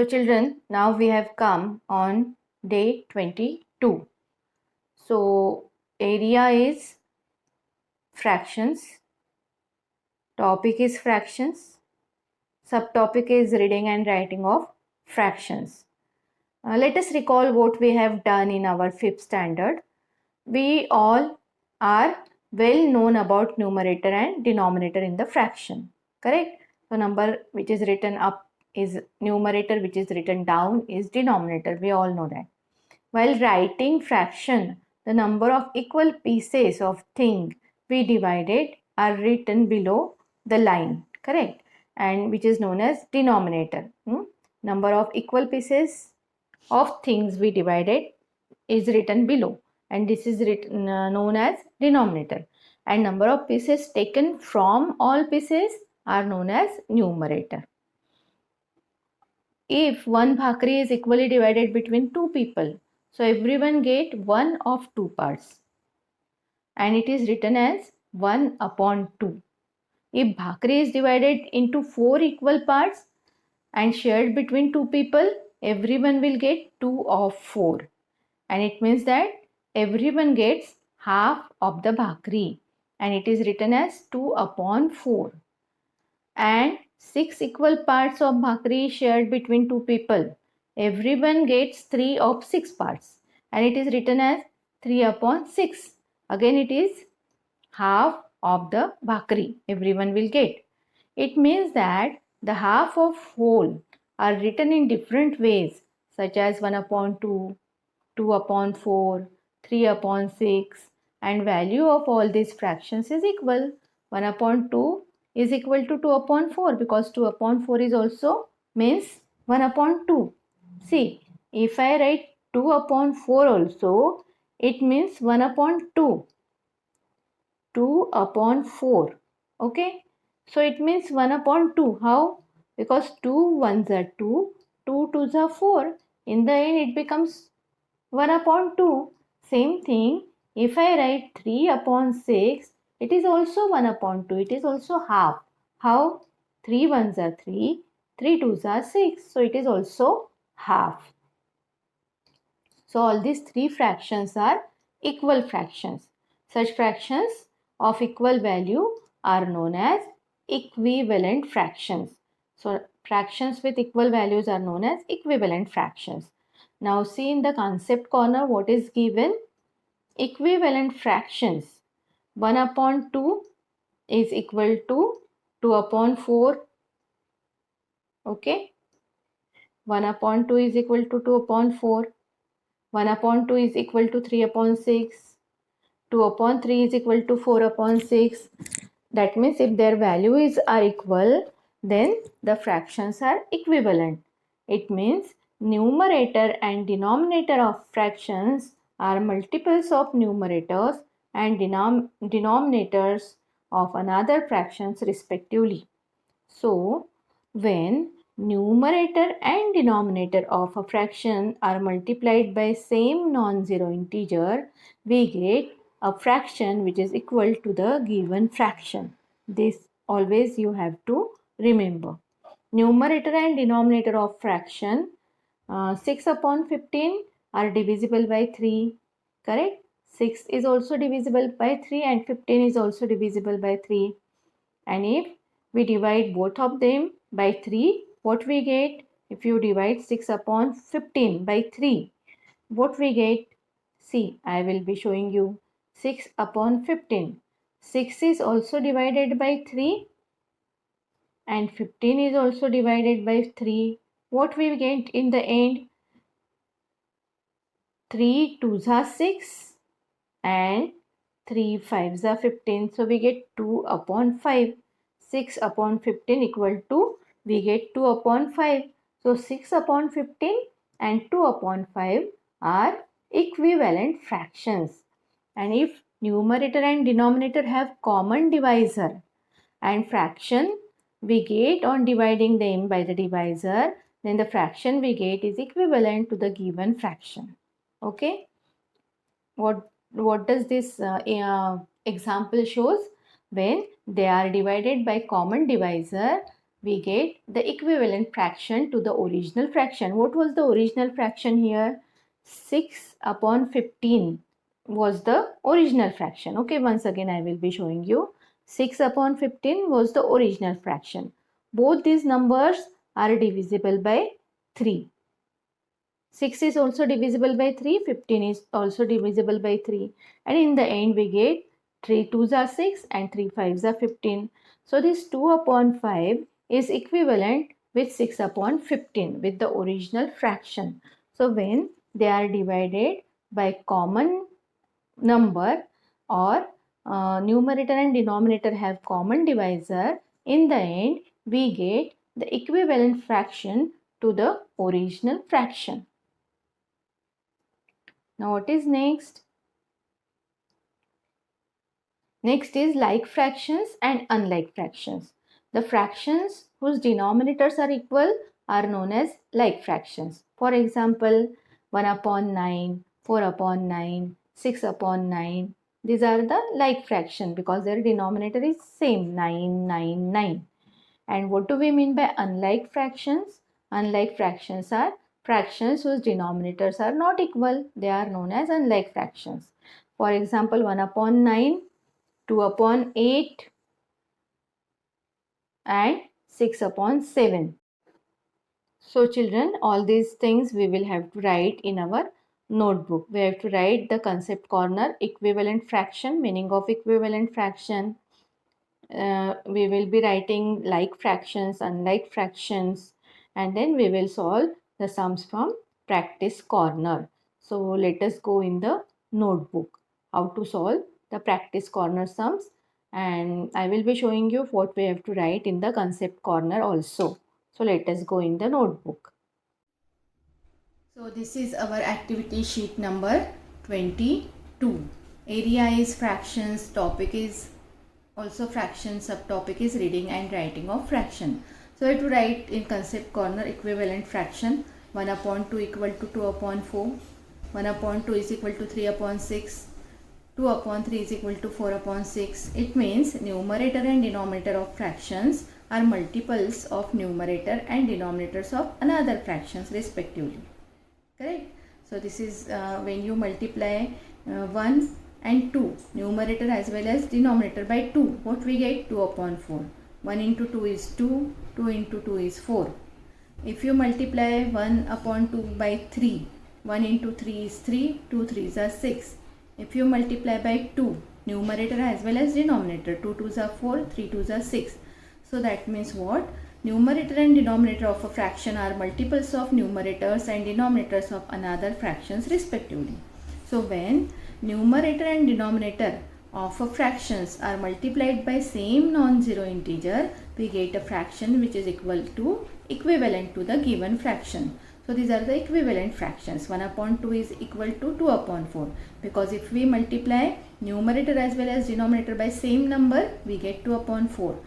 So children, now we have come on day 22. So area is fractions, topic is fractions, subtopic is reading and writing of fractions. Let us recall what we have done in our 5th standard. We all are well known about numerator and denominator in the fraction, correct? So number which is written up is numerator, which is written down is denominator. We all know that. While writing fraction, the number of equal pieces of thing we divided are written below the line, correct? And which is known as denominator. Number of equal pieces of things we divided is written below, and this is written, known as denominator. And number of pieces taken from all pieces are known as numerator. If one bhakri is equally divided between two people, so everyone get one of two parts, and it is written as 1 upon 2. If bhakri is divided into 4 equal parts and shared between two people, everyone will get 2 of 4, and it means that everyone gets half of the bhakri, and it is written as 2 upon 4. And 6 equal parts of bhakri shared between two people, everyone gets 3 of 6 parts, and it is written as 3 upon 6. Again it is half of the bhakri everyone will get. It means that the half of whole are written in different ways, such as 1 upon 2, 2 upon 4, 3 upon 6, and value of all these fractions is equal. 1 upon 2 is equal to 2 upon 4, because 2 upon 4 is also means 1 upon 2. See, if I write 2 upon 4 also, it means 1 upon 2. 2 upon 4. Okay. So it means 1 upon 2. How? Because 2 ones are 2, 2 twos are 4. In the end it becomes 1 upon 2. Same thing, if I write 3 upon 6, it is also 1 upon 2. It is also half. How? 3 ones are 3, 3 twos are 6. So it is also half. So all these 3 fractions are equal fractions. Such fractions of equal value are known as equivalent fractions. So fractions with equal values are known as equivalent fractions. Now see in the concept corner what is given. Equivalent fractions. 1 upon 2 is equal to 2 upon 4. Okay. 1 upon 2 is equal to 2 upon 4. 1 upon 2 is equal to 3 upon 6. 2 upon 3 is equal to 4 upon 6. That means if their values are equal, then the fractions are equivalent. It means numerator and denominator of fractions are multiples of numerators and denominators of another fractions respectively. So, when numerator and denominator of a fraction are multiplied by same non-zero integer, we get a fraction which is equal to the given fraction. This always you have to remember. Numerator and denominator of fraction 6 upon 15 are divisible by 3, correct? 6 is also divisible by 3 and 15 is also divisible by 3. And if we divide both of them by 3, what we get? If you divide 6 upon 15 by 3, what we get? See, I will be showing you 6 upon 15. 6 is also divided by 3 and 15 is also divided by 3. What we get in the end? 3 twos are 6 and 3 fives are 15. So we get 2 upon 5. 6 upon 15 equal to, we get 2 upon 5. So 6 upon 15 and 2 upon 5 are equivalent fractions. And if numerator and denominator have common divisor and fraction we get on dividing them by the divisor, then the fraction we get is equivalent to the given fraction. Okay. What does this example shows? When they are divided by common divisor, we get the equivalent fraction to the original fraction. What was the original fraction here? 6 upon 15 was the original fraction. Okay, once again I will be showing you. 6 upon 15 was the original fraction. Both these numbers are divisible by 3. 6 is also divisible by 3, 15 is also divisible by 3. And in the end we get 3 2s are 6 and 3 5s are 15. So this 2 upon 5 is equivalent with 6 upon 15 with the original fraction. So when they are divided by common number or numerator and denominator have common divisor, in the end we get the equivalent fraction to the original fraction. Now what is next? Next is like fractions and unlike fractions. The fractions whose denominators are equal are known as like fractions. For example, 1 upon 9, 4 upon 9, 6 upon 9. These are the like fraction because their denominator is same, 9, 9, 9. And what do we mean by unlike fractions? Unlike fractions are fractions whose denominators are not equal. They are known as unlike fractions. For example, 1 upon 9, 2 upon 8 and 6 upon 7. So children, all these things we will have to write in our notebook. We have to write the concept corner, equivalent fraction, meaning of equivalent fraction. We will be writing like fractions, unlike fractions, and then we will solve the sums from practice corner. So let us go in the notebook how to solve the practice corner sums, and I will be showing you what we have to write in the concept corner also. So let us go in the notebook. So this is our activity sheet number 22. Area is fractions, topic is also fraction, subtopic is reading and writing of fraction. So I have to write in concept corner equivalent fraction. 1 upon 2 equal to 2 upon 4. 1 upon 2 is equal to 3 upon 6. 2 upon 3 is equal to 4 upon 6. It means numerator and denominator of fractions are multiples of numerator and denominators of another fractions respectively. Correct? So this is when you multiply 1 and 2, numerator as well as denominator by 2, what we get? 2 upon 4. 1 into 2 is 2, 2 into 2 is 4. If you multiply 1 upon 2 by 3, 1 into 3 is 3, 2 3s are 6. If you multiply by 2, numerator as well as denominator, 2 2s are 4, 3 2s are 6. So that means what? Numerator and denominator of a fraction are multiples of numerators and denominators of another fractions respectively. So when numerator and denominator of a fractions are multiplied by same non-zero integer, we get a fraction which is equivalent to the given fraction. So these are the equivalent fractions. 1 upon 2 is equal to 2 upon 4, because if we multiply numerator as well as denominator by same number, we get 2 upon 4.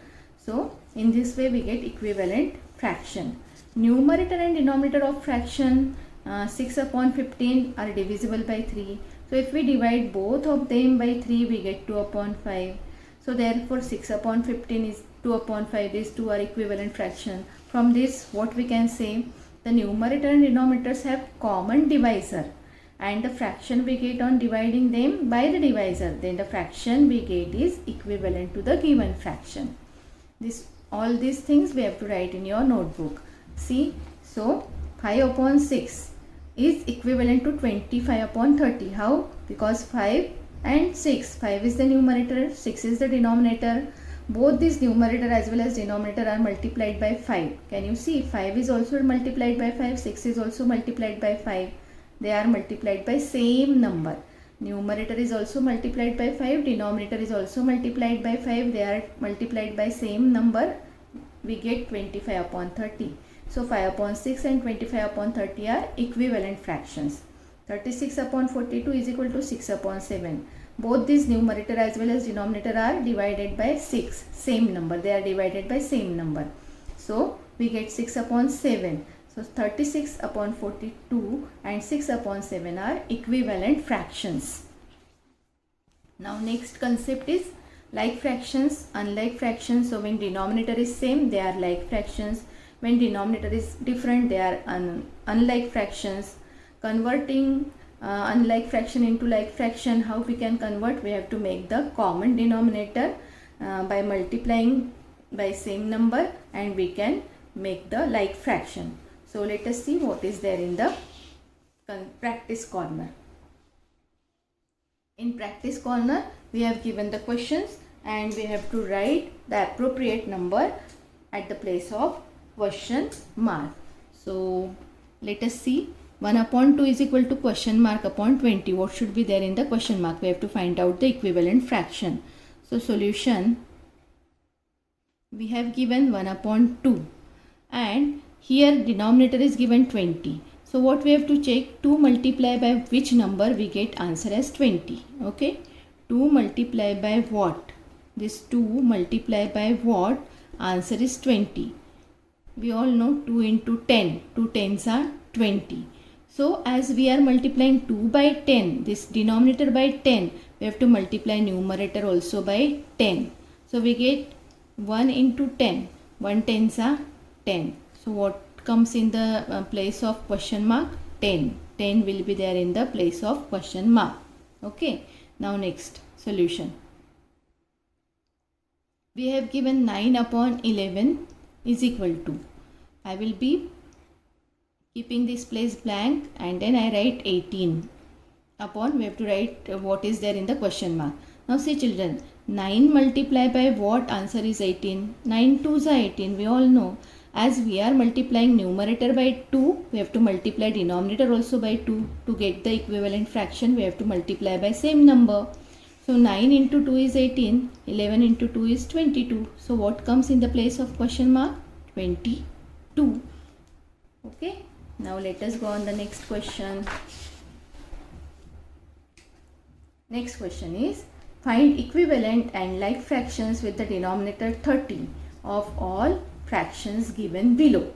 So in this way we get equivalent fraction. Numerator and denominator of fraction 6 upon 15 are divisible by 3. So if we divide both of them by 3, we get 2 upon 5. So therefore 6 upon 15 is 2 upon 5. These two are equivalent fraction. From this what we can say? The numerator and denominators have common divisor, and the fraction we get on dividing them by the divisor, then the fraction we get is equivalent to the given fraction. All these things we have to write in your notebook. See, so 5 upon 6 is equivalent to 25 upon 30. How? Because 5 and 6, 5 is the numerator, 6 is the denominator. Both this numerator as well as denominator are multiplied by 5. Can you see? 5 is also multiplied by 5, 6 is also multiplied by 5. They are multiplied by same number. Numerator is also multiplied by 5, denominator is also multiplied by 5. They are multiplied by same number. We get 25 upon 30. So 5 upon 6 and 25 upon 30 are equivalent fractions. 36 upon 42 is equal to 6 upon 7. Both these numerator as well as denominator are divided by 6. Same number. They are divided by same number. So we get 6 upon 7. So 36 upon 42 and 6 upon 7 are equivalent fractions. Now next concept is Like fractions, unlike fractions. So when denominator is same, they are like fractions. When denominator is different, they are unlike fractions. Converting unlike fraction into like fraction, how we can convert? We have to make the common denominator by multiplying by same number, and we can make the like fraction. So let us see what is there in the practice corner. In practice corner, we have given the questions and we have to write the appropriate number at the place of question mark. So let us see. 1 upon 2 is equal to question mark upon 20. What should be there in the question mark? We have to find out the equivalent fraction. So solution, we have given 1 upon 2 and here denominator is given 20. So what we have to check? 2 multiply by which number we get answer as 20. Okay. 2 multiply by what? This 2 multiply by what? Answer is 20. We all know 2 into 10. 2 tens are 20. So as we are multiplying 2 by 10, this denominator by 10, we have to multiply numerator also by 10. So we get 1 into 10. 1 tens are 10. So what comes in the place of question mark? 10. 10 will be there in the place of question mark. Okay. Now next solution. We have given 9 upon 11 is equal to. I will be keeping this place blank and then I write 18 upon, we have to write what is there in the question mark. Now see children, 9 multiply by what? Answer is 18. 9 2s are 18. We all know. As we are multiplying numerator by 2, we have to multiply denominator also by 2. To get the equivalent fraction, we have to multiply by same number. So 9 into 2 is 18. 11 into 2 is 22. So what comes in the place of question mark? 22. Okay. Now let us go on the next question. Next question is, find equivalent and like fractions with the denominator 30 of all fractions given below.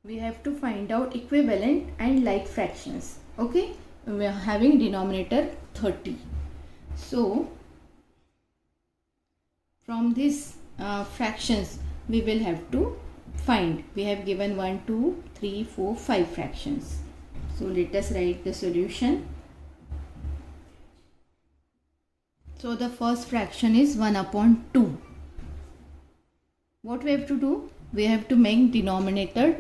We have to find out equivalent and like fractions. Okay, we are having denominator 30. So from these fractions we will have to find. We have given 1 2 3 4 5 fractions. So let us write the solution. So the first fraction is 1 upon 2. What we have to do? We have to make denominator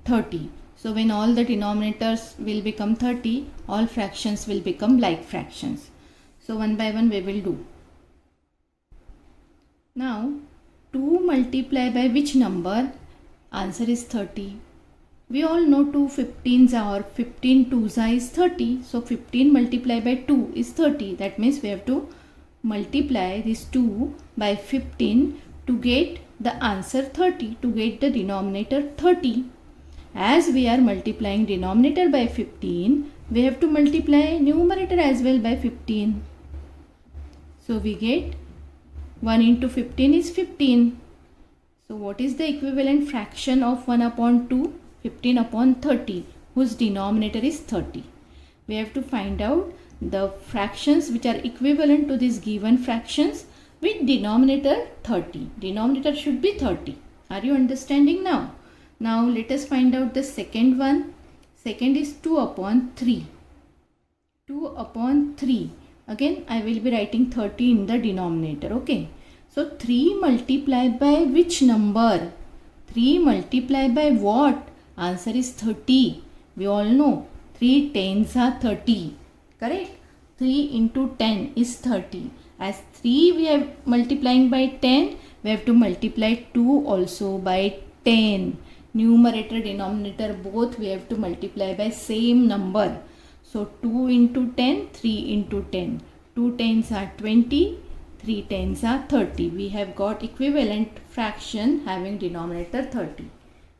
30. So when all the denominators will become 30, all fractions will become like fractions. So one by one we will do. Now 2 multiply by which number? Answer is 30. We all know 2 15s or 15 2s is 30. So 15 multiplied by 2 is 30. That means we have to multiply this 2 by 15 to get the answer 30, to get the denominator 30. As we are multiplying denominator by 15, we have to multiply numerator as well by 15. So we get 1 into 15 is 15. So what is the equivalent fraction of 1 upon 2? 15 upon 30, whose denominator is 30. We have to find out the fractions which are equivalent to these given fractions with denominator 30. Denominator should be 30. Are you understanding now? Now let us find out the second one. Second is 2 upon 3. 2 upon 3. Again I will be writing 30 in the denominator. Okay. So 3 multiplied by which number? 3 multiplied by what? Answer is 30. We all know 3 tens are 30. Correct? 3 into 10 is 30. As 3 we are multiplying by 10, we have to multiply 2 also by 10. Numerator, denominator both we have to multiply by same number. So 2 into 10, 3 into 10. 2 tens are 20, 3 tens are 30. We have got equivalent fraction having denominator 30.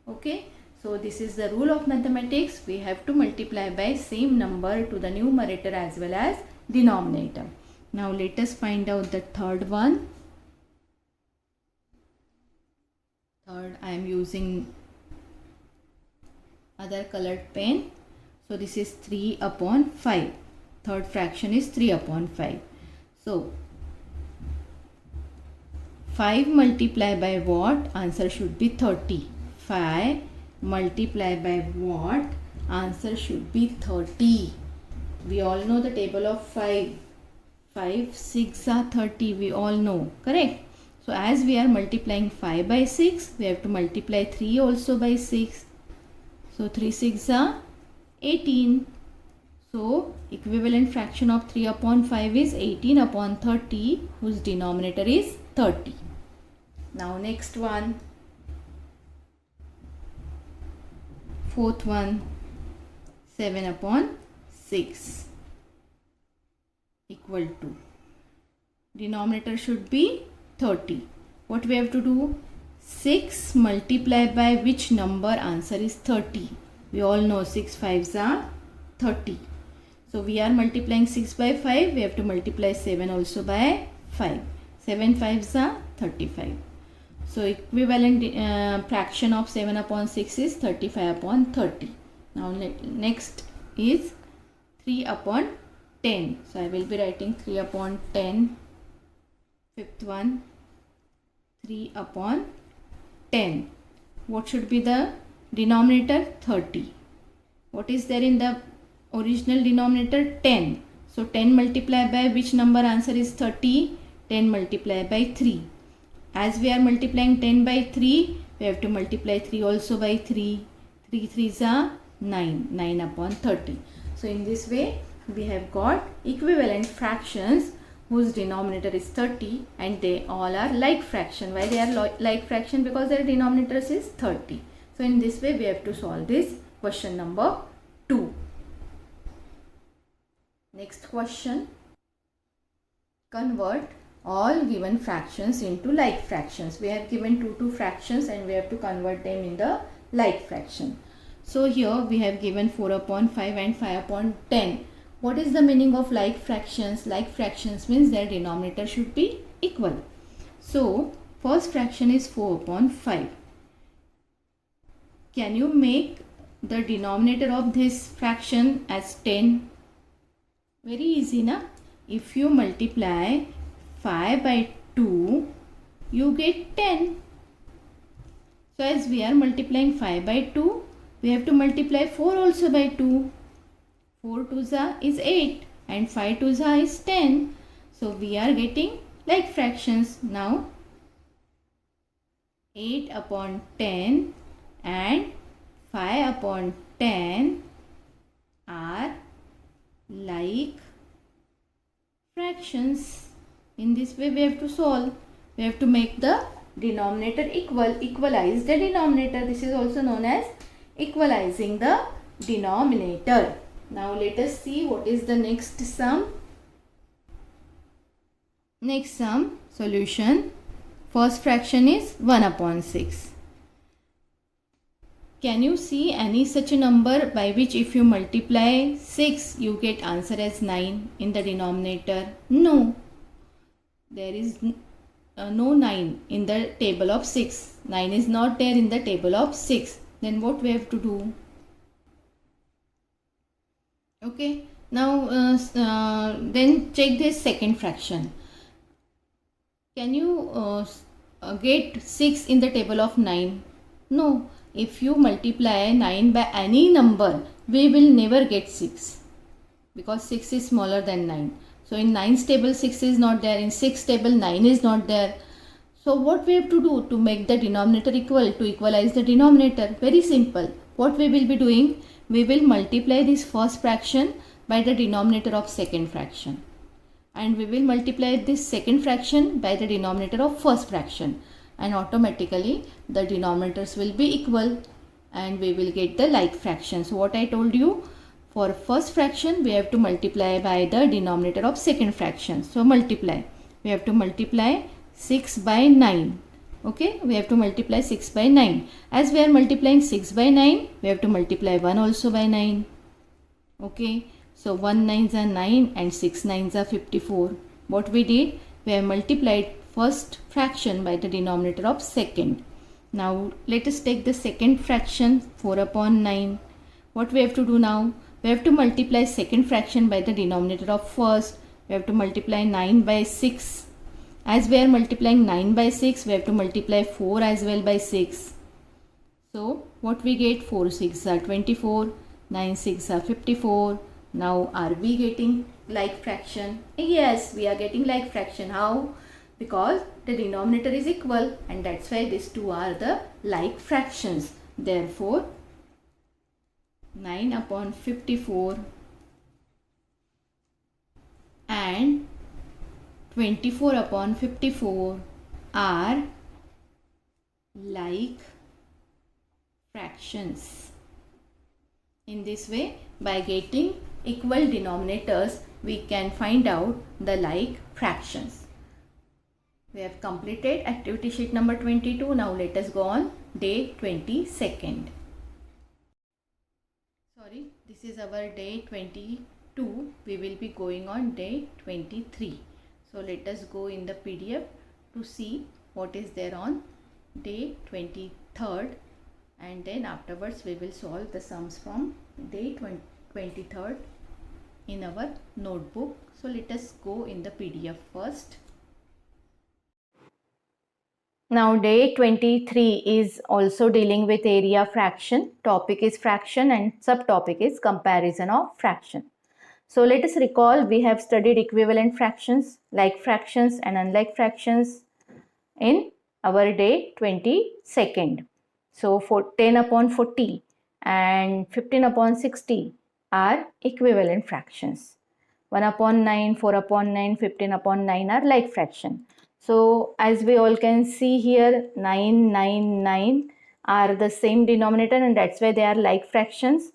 Okay. So this is the rule of mathematics. We have to multiply by same number to the numerator as well as denominator. Now let us find out the third one. Third, I am using other colored pen. So this is 3 upon 5. Third fraction is 3 upon 5. So 5 multiplied by what? Answer should be 30. 5 multiplied by what? Answer should be 30. We all know the table of 5. 5, 6 are 30. We all know. Correct? So as we are multiplying 5 by 6, we have to multiply 3 also by 6. So 3 6 are 18. So equivalent fraction of 3 upon 5 is 18 upon 30, whose denominator is 30. Now next one. Fourth one. 7 upon 6 equal to. Denominator should be 30. What we have to do? 6 multiplied by which number? Answer is 30. We all know 6 5s are 30. So we are multiplying 6 by 5. We have to multiply 7 also by 5. 7 5s are 35. So equivalent fraction of 7 upon 6 is 35 upon 30. Now next is 3 upon 10. So I will be writing 3 upon 10. Fifth one, 3 upon 10. What should be the denominator? 30. What is there in the original denominator? 10. So 10 multiplied by which number? Answer is 30. 10 multiplied by 3. As we are multiplying 10 by 3, we have to multiply 3 also by 3. 3 3s are 9. 9 upon 30. So in this way, we have got equivalent fractions whose denominator is 30 and they all are like fraction. Why they are like fraction? Because their denominators is 30. So in this way, we have to solve this question number 2. Next question. Convert all given fractions into like fractions. We have given two fractions and we have to convert them in the like fraction. So here we have given 4 upon 5 and 5 upon 10. What is the meaning of like fractions? Like fractions means their denominator should be equal. So first fraction is 4 upon 5. Can you make the denominator of this fraction as 10? Very easy, na? If you multiply 5 by 2, you get 10. So as we are multiplying 5 by 2, we have to multiply 4 also by 2. 4 2s is 8 and 5 2s is 10. So we are getting like fractions. Now 8 upon 10 and 5 upon 10 are like fractions. In this way we have to solve. We have to make the denominator equal. Equalize the denominator. This is also known as equalizing the denominator. Now let us see what is the next sum. Next sum solution. First fraction is 1 upon 6. Can you see any such a number by which if you multiply 6 you get answer as 9 in the denominator? No. There is no 9 in the table of 6. 9 is not there in the table of 6. Then what we have to do? Okay, now then check this second fraction. Can you get 6 in the table of 9? No. If you multiply 9 by any number, we will never get 6 because 6 is smaller than 9. So in 9's table 6 is not there, in 6's table 9 is not there. So what we have to do to make the denominator equal, to equalize the denominator? Very simple. What we will be doing? We will multiply this first fraction by the denominator of second fraction. And we will multiply this second fraction by the denominator of first fraction. And automatically the denominators will be equal and we will get the like fraction. So what I told you, for first fraction we have to multiply by the denominator of second fraction. So multiply. We have to multiply 6 by 9. Okay, we have to multiply 6 by 9. As we are multiplying 6 by 9, we have to multiply 1 also by 9. Okay, so 1 9s are 9 and 6 9s are 54. What we did? We have multiplied first fraction by the denominator of second. Now let us take the second fraction, 4 upon 9. What we have to do now? We have to multiply second fraction by the denominator of first. we have to multiply 9 by 6. As we are multiplying 9 by 6, we have to multiply 4 as well by 6. So what we get? 4 6 are 24, 9 6 are 54. Now are we getting like fraction? Yes, we are getting like fraction. How? Because the denominator is equal, and that's why these two are the like fractions. Therefore 9 upon 54 and 24 upon 54 are like fractions. In this way, by getting equal denominators, we can find out the like fractions. We have completed activity sheet number 22. Now let us go on day 22nd. Sorry, this is our day 22. We will be going on day 23. So let us go in the PDF to see what is there on day 23rd, and then afterwards we will solve the sums from day 23rd in our notebook. So let us go in the PDF first. Now day 23 is also dealing with area fraction. Topic is fraction and subtopic is comparison of fraction. So let us recall, we have studied equivalent fractions, like fractions and unlike fractions in our day 22nd. So for 10 upon 40 and 15 upon 60 are equivalent fractions. 1 upon 9, 4 upon 9, 15 upon 9 are like fraction. So as we all can see here, 9, 9, 9 are the same denominator, and that's why they are like fractions.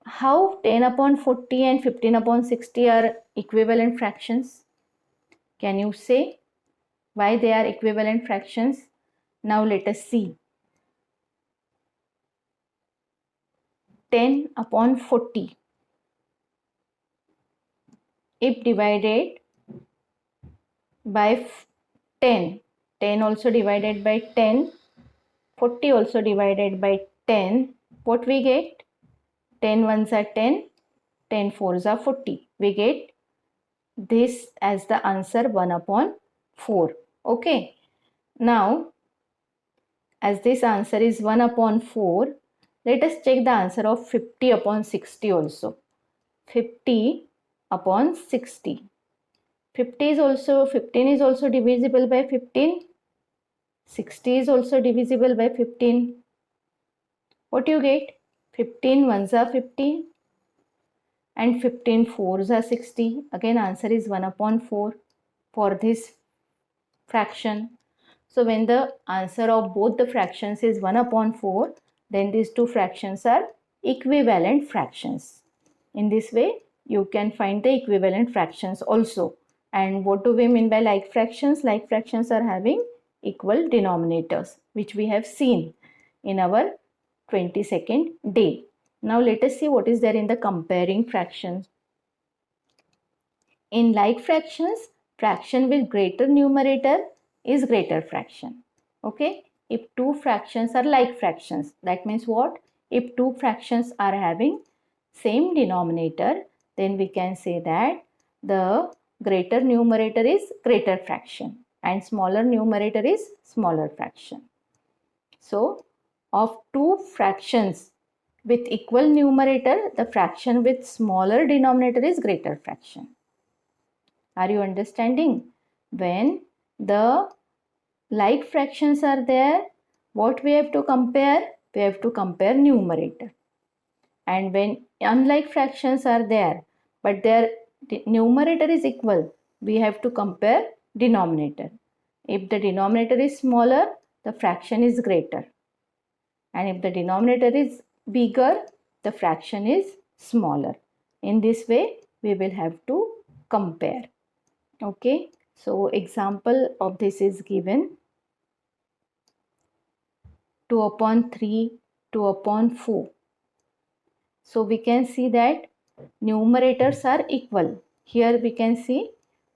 How 10 upon 40 and 15 upon 60 are equivalent fractions? Can you say why they are equivalent fractions? Now let us see. 10 upon 40, if divided by 10, 10 also divided by 10, 40 also divided by 10, what we get? 10 ones are 10, 10 fours are 40. We get this as the answer 1 upon 4. Okay. Now, as this answer is 1 upon 4, let us check the answer of 50 upon 60 also. 50 upon 60. 15 is also divisible by 15. 60 is also divisible by 15. What you get? 15 ones are 15 and 15 fours are 60. Again, answer is 1 upon 4 for this fraction. So when the answer of both the fractions is 1 upon 4, then these two fractions are equivalent fractions. In this way, you can find the equivalent fractions also. And what do we mean by like fractions? Like fractions are having equal denominators, which we have seen in our 22nd day. Now let us see what is there in the comparing fractions. In like fractions, fraction with greater numerator is greater fraction. Okay, if two fractions are like fractions, that means what? If two fractions are having same denominator, then we can say that the greater numerator is greater fraction and smaller numerator is smaller fraction. So, of two fractions with equal numerator, the fraction with smaller denominator is greater fraction. Are you understanding? When the like fractions are there, what we have to compare? We have to compare numerator. And when unlike fractions are there, but their numerator is equal, we have to compare denominator. If the denominator is smaller, the fraction is greater. And if the denominator is bigger, the fraction is smaller. In this way, we will have to compare. Okay, so example of this is given. 2 upon 3, 2 upon 4. So we can see that numerators are equal. Here we can see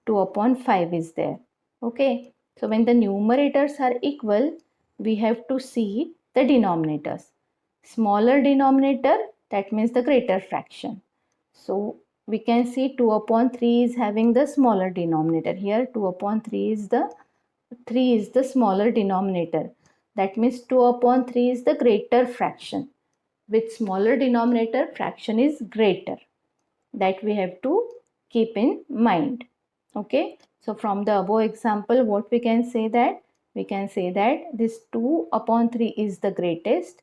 2 upon 5 is there. Okay, so when the numerators are equal, we have to see the denominators. Smaller denominator, that means the greater fraction. So we can see 2 upon 3 is having the smaller denominator. Here 2 upon 3 is the smaller denominator. That means 2 upon 3 is the greater fraction. With smaller denominator, fraction is greater. That we have to keep in mind. Okay. So from the above example, what we can say that? We can say that this 2 upon 3 is the greatest.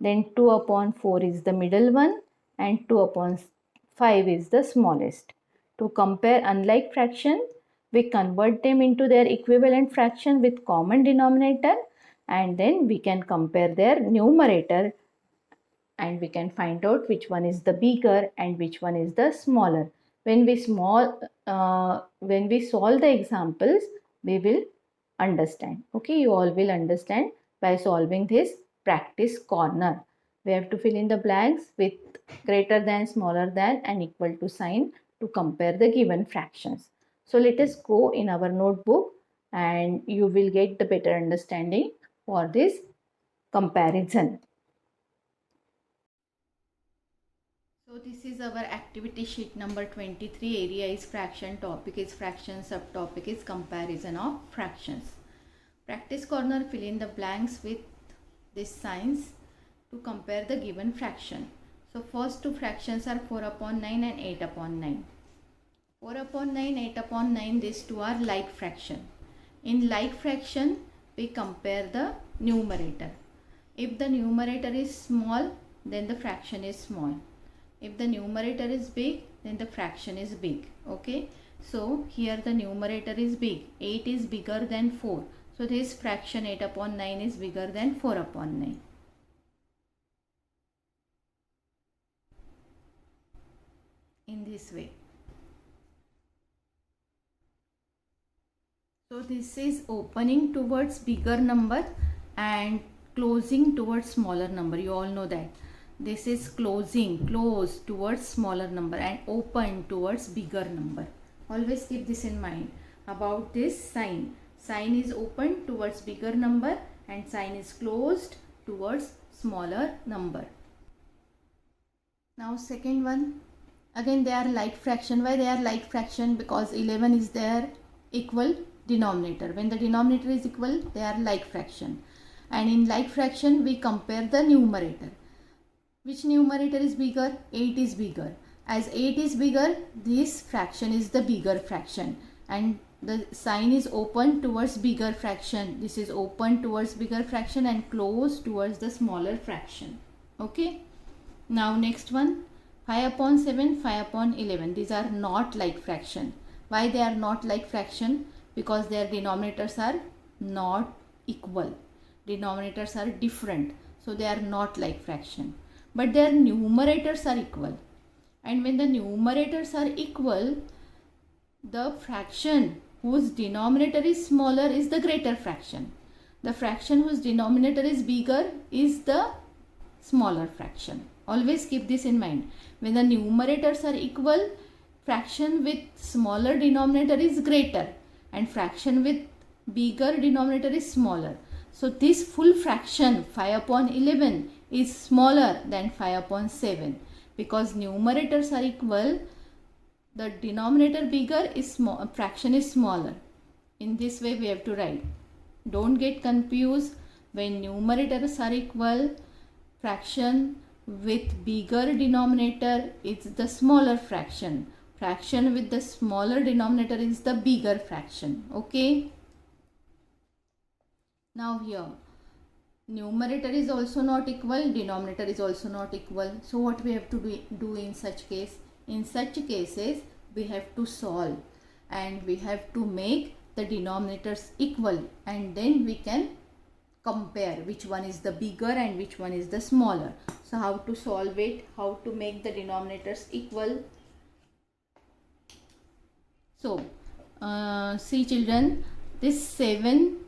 Then 2 upon 4 is the middle one. And 2 upon 5 is the smallest. To compare unlike fraction, we convert them into their equivalent fraction with common denominator, and then we can compare their numerator and we can find out which one is the bigger and which one is the smaller. When we solve the examples, we will understand. Okay, you all will understand by solving this practice corner. We have to fill in the blanks with greater than, smaller than and equal to sign to compare the given fractions. So let us go in our notebook and you will get the better understanding for this comparison. So this is our activity sheet number 23. Area is fraction, topic is fraction, subtopic is comparison of fractions. Practice corner, fill in the blanks with these signs to compare the given fraction. So first two fractions are 4 upon 9 and 8 upon 9. 4 upon 9, 8 upon 9, these two are like fraction. In like fraction, we compare the numerator. If the numerator is small, then the fraction is small. If the numerator is big, then the fraction is big. Okay. So here the numerator is big. 8 is bigger than 4. So this fraction 8 upon 9 is bigger than 4 upon 9. In this way. So this is opening towards bigger number and closing towards smaller number. You all know that. This is closing, close towards smaller number and open towards bigger number. Always keep this in mind. About this sign. Sign is open towards bigger number and sign is closed towards smaller number. Now second one. Again they are like fraction. Why they are like fraction? Because 11 is their equal denominator. When the denominator is equal, they are like fraction. And in like fraction, we compare the numerator. Which numerator is bigger? 8 is bigger. As 8 is bigger, this fraction is the bigger fraction. And the sign is open towards bigger fraction. This is open towards bigger fraction and closed towards the smaller fraction. Okay. Now next one. 5 upon 7, 5 upon 11. These are not like fraction. Why they are not like fraction? Because their denominators are not equal. Denominators are different. So they are not like fraction. But their numerators are equal. And when the numerators are equal, the fraction whose denominator is smaller is the greater fraction. The fraction whose denominator is bigger is the smaller fraction. Always keep this in mind. When the numerators are equal, fraction with smaller denominator is greater and fraction with bigger denominator is smaller. So this full fraction 5 upon 11 is smaller than 5 upon 7 because numerators are equal. The denominator bigger is small, fraction is smaller. In this way we have to write. Don't get confused. When numerators are equal, fraction with bigger denominator is the smaller fraction. Fraction with the smaller denominator is the bigger fraction. Okay. Now here, numerator is also not equal, denominator is also not equal. So what we have to do in such case? In such cases, we have to solve and we have to make the denominators equal and then we can compare which one is the bigger and which one is the smaller. So how to solve it? How to make the denominators equal? So, see children, this 7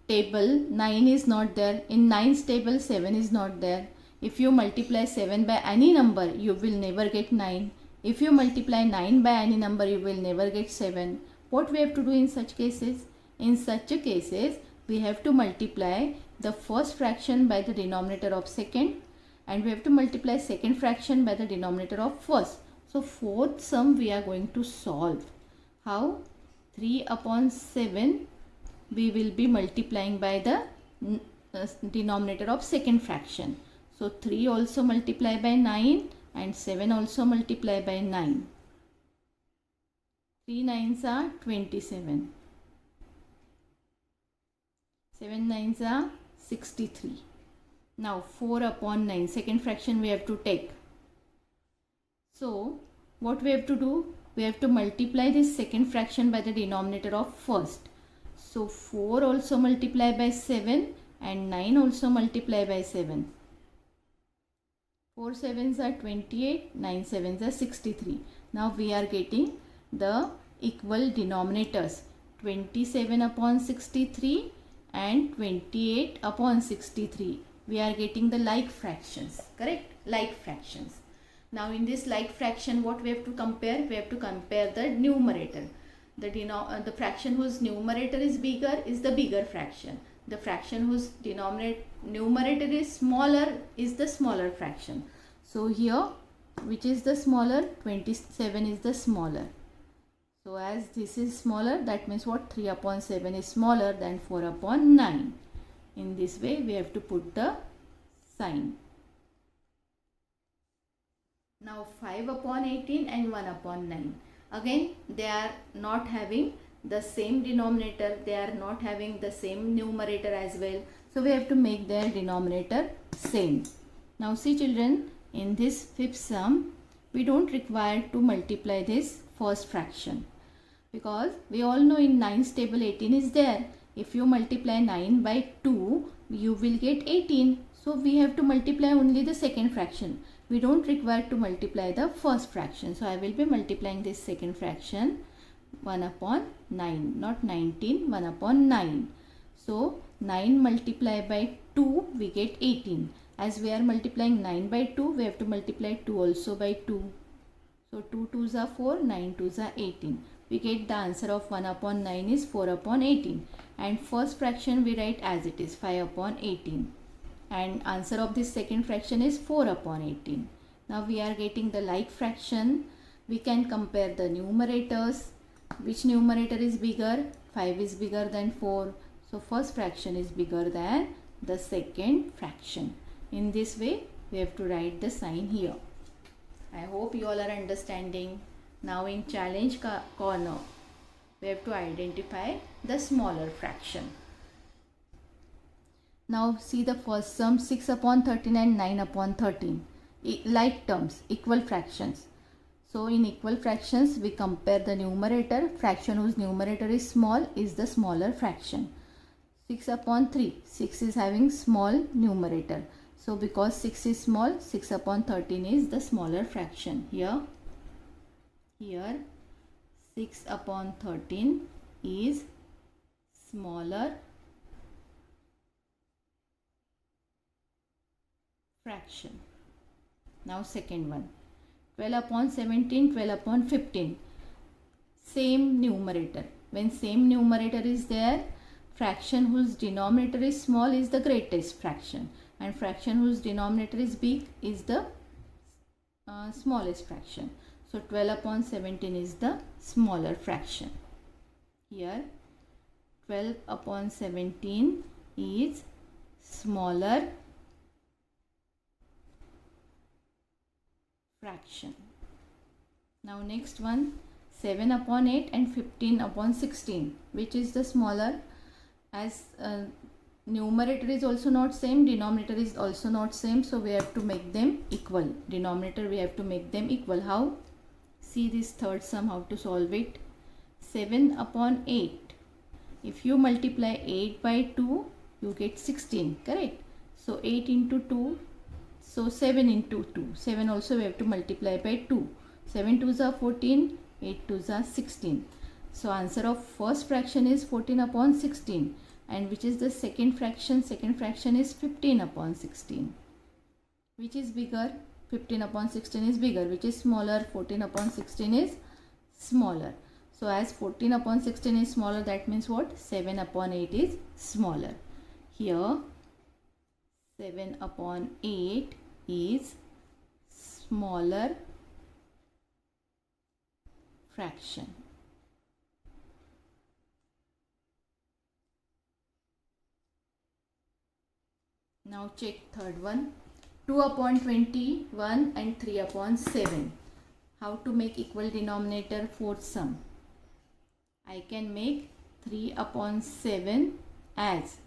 table 9 is not there. In 9's table 7 is not there. If you multiply 7 by any number, you will never get 9. If you multiply 9 by any number, you will never get 7. What we have to do in such cases? In such cases, we have to multiply the first fraction by the denominator of second and we have to multiply second fraction by the denominator of first. So fourth sum we are going to solve. How? 3 upon 7 we will be multiplying by the denominator of second fraction. So 3 also multiply by 9 and 7 also multiply by 9. 3 nines are 27. 7 nines are 63. Now 4 upon 9, second fraction we have to take. So what we have to do? We have to multiply this second fraction by the denominator of first. So 4 also multiply by 7 and 9 also multiply by 7. 4 sevens are 28, 9 sevens are 63. Now we are getting the equal denominators, 27 upon 63 and 28 upon 63. We are getting the like fractions, correct? Like fractions. Now in this like fraction, what we have to compare? We have to compare the numerator. The fraction whose numerator is bigger is the bigger fraction. The fraction whose numerator is smaller is the smaller fraction. So here, which is the smaller? 27 is the smaller. So as this is smaller, that means what? 3 upon 7 is smaller than 4 upon 9. In this way, we have to put the sign. Now 5 upon 18 and 1 upon 9. Again, they are not having the same denominator. They are not having the same numerator as well. So we have to make their denominator same. Now see children, in this fifth sum, we don't require to multiply this first fraction. Because we all know in 9's table 18 is there. If you multiply 9 by 2, you will get 18. So we have to multiply only the second fraction. We don't require to multiply the first fraction. So I will be multiplying this second fraction 1 upon 9, not 19, 1 upon 9. So 9 multiplied by 2, we get 18. As we are multiplying 9 by 2, we have to multiply 2 also by 2. So 2 2s are 4, 9 2s are 18. We get the answer of 1 upon 9 is 4 upon 18. And first fraction we write as it is, 5 upon 18. And answer of this second fraction is 4 upon 18. Now we are getting the like fraction. We can compare the numerators. Which numerator is bigger? 5 is bigger than 4. So first fraction is bigger than the second fraction. In this way, we have to write the sign here. I hope you all are understanding. Now in challenge corner, we have to identify the smaller fraction. Now see the first sum, 6 upon 13 and 9 upon 13. Like terms, equal fractions. So in equal fractions, we compare the numerator. Fraction whose numerator is small is the smaller fraction. 6 upon 3. 6 is having small numerator. So because 6 is small, 6 upon 13 is the smaller fraction. Here 6 upon 13 is smaller fraction. Now second one, 12 upon 17, 12 upon 15. Same numerator. When same numerator is there, fraction whose denominator is small is the greatest fraction. And fraction whose denominator is big is the smallest fraction. So 12 upon 17 is the smaller fraction. Here 12 upon 17 is smaller fraction. Now next one, 7 upon 8 and 15 upon 16. Which is the smaller? As numerator is also not same, denominator is also not same. So we have to make them equal. Denominator we have to make them equal. How? See this third sum, how to solve it. 7 upon 8. If you multiply 8 by 2, you get 16, correct? So 8 into 2, so 7 into 2. 7 also we have to multiply by 2. 7 2s are 14, 8 2s are 16. So answer of first fraction is 14 upon 16. And which is the second fraction? Second fraction is 15 upon 16. Which is bigger? 15 upon 16 is bigger. Which is smaller? 14 upon 16 is smaller. So as 14 upon 16 is smaller, that means what? 7 upon 8 is smaller. Here 7 upon 8 is smaller fraction. Now check third one. 2 upon 21 and 3 upon 7. How to make equal denominator fourth sum? I can make 3 upon 7 as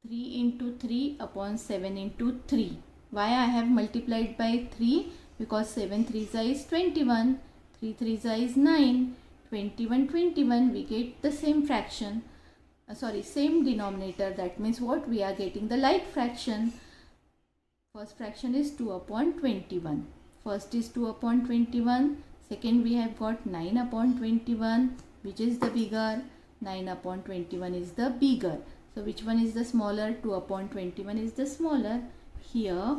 3 into 3 upon 7 into 3. Why I have multiplied by 3? Because 7 3s is 21, 3 3s is 9, 21 we get the same fraction. Same denominator. That means what? We are getting the like fraction. First fraction is 2 upon 21. First is 2 upon 21. Second we have got 9 upon 21. Which is the bigger? 9 upon 21 is the bigger. So which one is the smaller? 2 upon 21 is the smaller. Here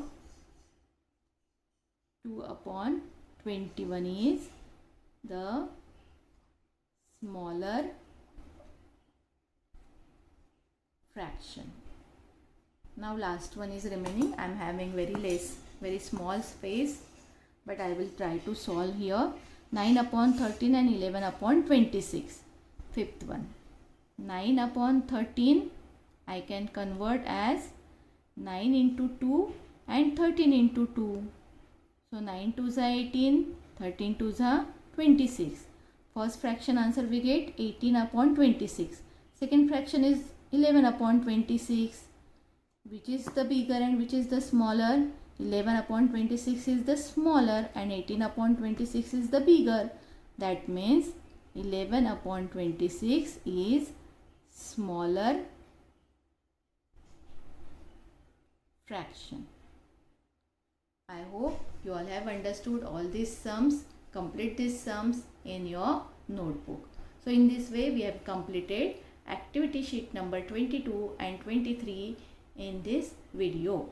2 upon 21 is the smaller fraction. Now last one is remaining. I am having very small space, but I will try to solve here. 9 upon 13 and 11 upon 26. Fifth one. 9 upon 13 I can convert as 9 into 2 and 13 into 2. So 9 2s are 18, 13 2s are 26. First fraction answer we get 18 upon 26. Second fraction is 11 upon 26. Which is the bigger and which is the smaller? 11 upon 26 is the smaller and 18 upon 26 is the bigger. That means 11 upon 26 is smaller fraction. I hope you all have understood all these sums. Complete these sums in your notebook. So in this way we have completed activity sheet number 22 and 23 in this video.